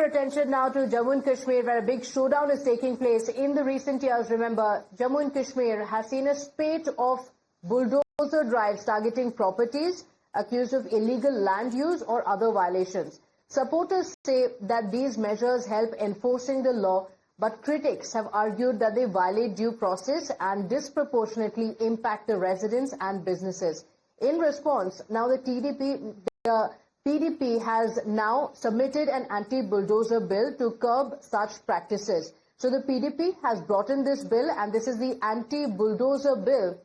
attention now to Jammu and Kashmir, where a big showdown is taking place. In the recent years, remember, Jammu and Kashmir has seen a spate of bulldozer drives targeting properties accused of illegal land use or other violations. Supporters say that these measures help enforcing the law, but critics have argued that they violate due process and disproportionately impact the residents and businesses. In response, now the PDP has now submitted an anti-bulldozer bill to curb such practices. So the PDP has brought in this bill, and this is the anti-bulldozer bill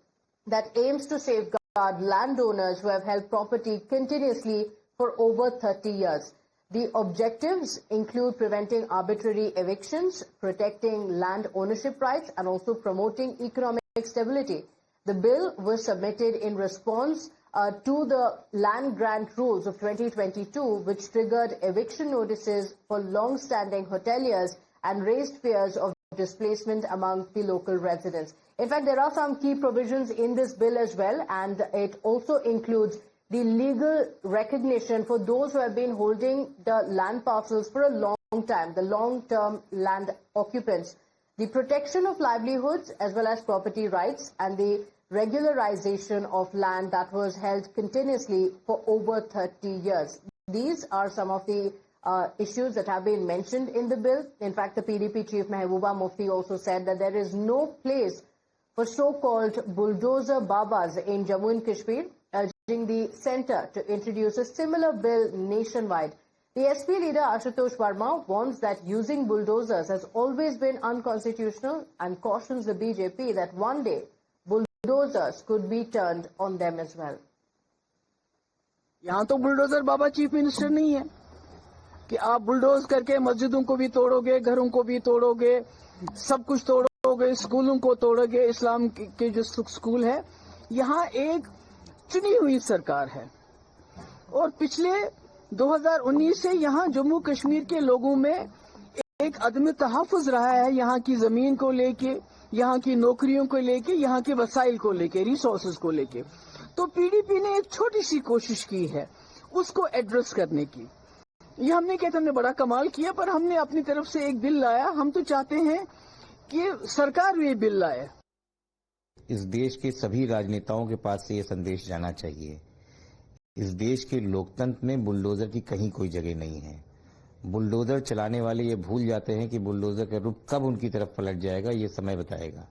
that aims to safeguard landowners who have held property continuously for over 30 years. The objectives include preventing arbitrary evictions, protecting land ownership rights, and also promoting economic stability. The bill was submitted in response to the land grant rules of 2022, which triggered eviction notices for long-standing hoteliers and raised fears of displacement among the local residents. In fact, there are some key provisions in this bill as well, and it also includes the legal recognition for those who have been holding the land parcels for a long time, the long-term land occupants, the protection of livelihoods as well as property rights, and the regularization of land that was held continuously for over 30 years. These are some of the issues that have been mentioned in the bill. In fact, the PDP chief Mehbooba Mufti also said that there is no place for so-called bulldozer babas in Jammu and Kashmir, urging the centre to introduce a similar bill nationwide. The SP leader Ashutosh Verma warns that using bulldozers has always been unconstitutional and cautions the BJP that one day bulldozers could be turned on them as well. यहाँ तो bulldozer बाबा chief minister नहीं है कि आप bulldoze करके मस्जिदों को भी तोड़ोगे, घरों को भी तोड़ोगे, सब कुछ तोड़ोगे, स्कूलों को तोड़ोगे। इस्लाम के जो स्कूल है, यहाँ एक चुनी हुई सरकार है और पिछले 2019 से यहाँ जम्मू कश्मीर के लोगों में एक अदम तहफ़्फ़ुज़ रहा है, यहाँ की जमीन को लेके, यहाँ की नौकरियों को लेके, यहाँ के वसाइल को लेके, रिसोर्सेज को लेके। तो पीडीपी ने एक छोटी सी कोशिश की है उसको एड्रेस करने की। ये हमने कहते हमने बड़ा कमाल किया, पर हमने अपनी तरफ से एक बिल लाया। हम तो चाहते हैं कि सरकार भी ये बिल लाए। इस देश के सभी राजनेताओं के पास से ये संदेश जाना चाहिए। इस देश के लोकतंत्र में बुलडोजर की कहीं कोई जगह नहीं है। बुलडोजर चलाने वाले ये भूल जाते हैं कि बुलडोजर का रुख कब उनकी तरफ पलट जाएगा, ये समय बताएगा।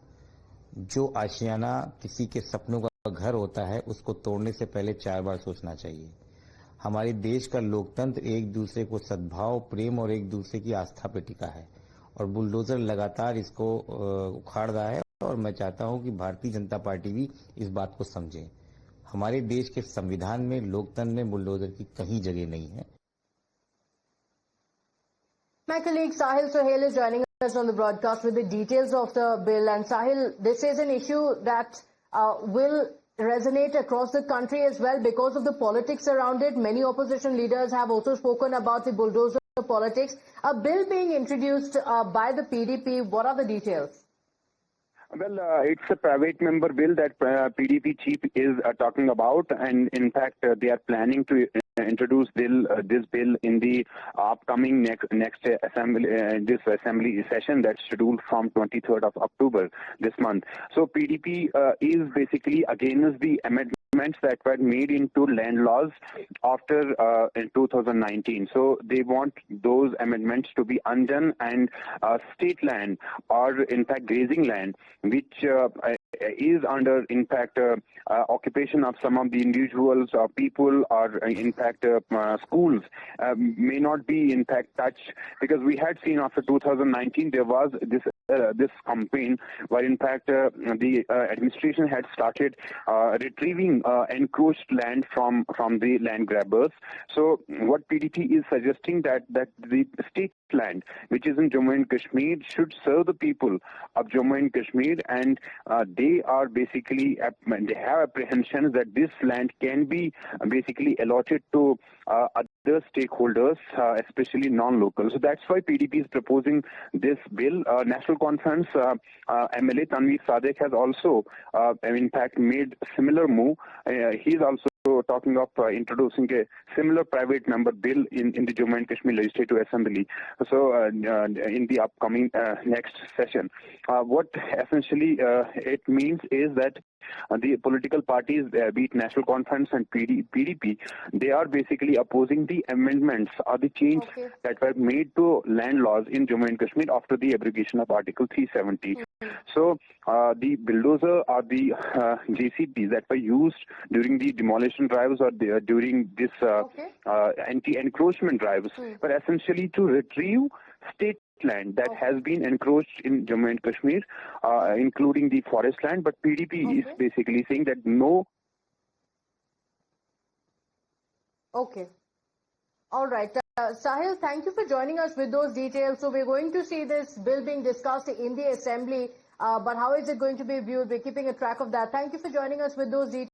जो आशियाना किसी के सपनों का घर होता है, उसको तोड़ने से पहले 4 बार सोचना चाहिए। हमारे देश का लोकतंत्र एक दूसरे को सद्भाव, प्रेम और एक दूसरे की आस्था पे टिका है और बुलडोजर लगातार इसको उखाड़ रहा है। और मैं चाहता हूं कि भारतीय जनता पार्टी भी इस बात को समझे। हमारे देश के संविधान में, लोकतंत्र में बुलडोजर की कहीं जगह नहीं है। My colleague Sahil Sohail is joining us on the broadcast with the details of the bill. And Sahil, this is an issue that will resonate across the country as well because of the politics around it. Many opposition leaders have also spoken about the bulldozer politics. A bill being introduced by the PDP. What are the details? Well, it's a private member bill that PDP chief is talking about, and in fact, they are planning to introduce this bill in the upcoming next assembly assembly session that's scheduled from 23rd of October this month. So PDP is basically against the amendments that were made into land laws after in 2019. So they want those amendments to be undone, and state land, or in fact grazing land, which is under in fact occupation of some of the individuals or people, or in fact schools, may not be in fact touched, because we had seen after 2019 there was this campaign where in fact the administration had started retrieving encroached land from the land grabbers. So what PDP is suggesting that the state land, which is in Jammu and Kashmir, should serve the people of Jammu and Kashmir, and they are basically they have apprehensions that this land can be basically allotted to other stakeholders, especially non-local. So that's why PDP is proposing this bill. National Conference MLA Tanveer Sadek has also in fact made similar move. He is also talking of introducing a similar private member bill in the Jammu and Kashmir Legislative Assembly. So in the upcoming next session, what essentially it means is that the political parties, be it National Conference and PDP, they are basically opposing the amendments or the change that were made to land laws in Jammu and Kashmir after the abrogation of Article 370. So the bulldozer or the JCBs that were used during the demolition drives or during this anti-encroachment drives were essentially to retrieve state land that has been encroached in Jammu and Kashmir, including the forest land. But PDP is basically saying that no. Okay. All right. Sahil, thank you for joining us with those details. So we're going to see this bill being discussed in the Assembly, but how is it going to be viewed? We're keeping a track of that. Thank you for joining us with those details.